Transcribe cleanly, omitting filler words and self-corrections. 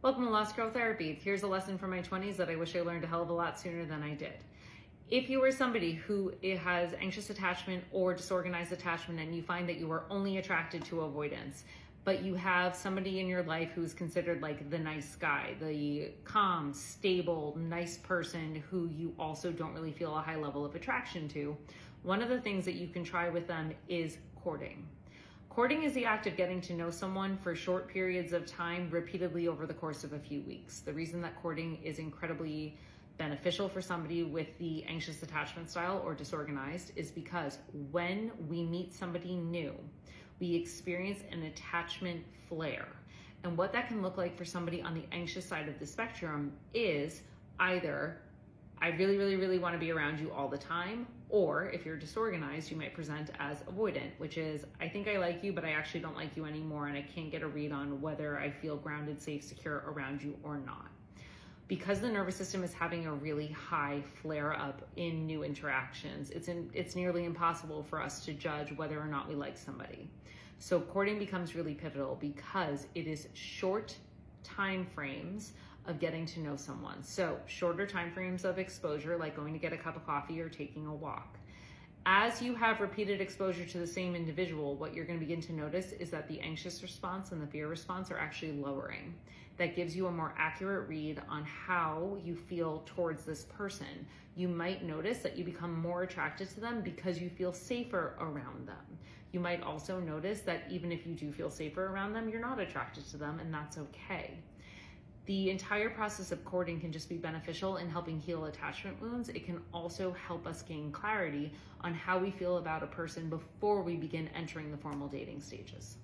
Welcome to Lost Girl Therapy. Here's a lesson from my 20s that I wish I learned a hell of a lot sooner than I did. If you are somebody who has anxious attachment or disorganized attachment and you find that you are only attracted to avoidance, but you have somebody in your life who's considered like the nice guy, the calm, stable, nice person who you also don't really feel a high level of attraction to, one of the things that you can try with them is courting. Courting is the act of getting to know someone for short periods of time repeatedly over the course of a few weeks. The reason that courting is incredibly beneficial for somebody with the anxious attachment style or disorganized is because when we meet somebody new, we experience an attachment flare. And what that can look like for somebody on the anxious side of the spectrum is either I really, really, really want to be around you all the time, or if you're disorganized, you might present as avoidant, which is I think I like you, but I actually don't like you anymore, and I can't get a read on whether I feel grounded, safe, secure around you or not. Because the nervous system is having a really high flare up in new interactions, it's nearly impossible for us to judge whether or not we like somebody. So courting becomes really pivotal because it is short time frames of getting to know someone. So shorter time frames of exposure, like going to get a cup of coffee or taking a walk. As you have repeated exposure to the same individual, what you're going to begin to notice is that the anxious response and the fear response are actually lowering. That gives you a more accurate read on how you feel towards this person. You might notice that you become more attracted to them because you feel safer around them. You might also notice that even if you do feel safer around them, you're not attracted to them, and that's okay. The entire process of courting can just be beneficial in helping heal attachment wounds. It can also help us gain clarity on how we feel about a person before we begin entering the formal dating stages.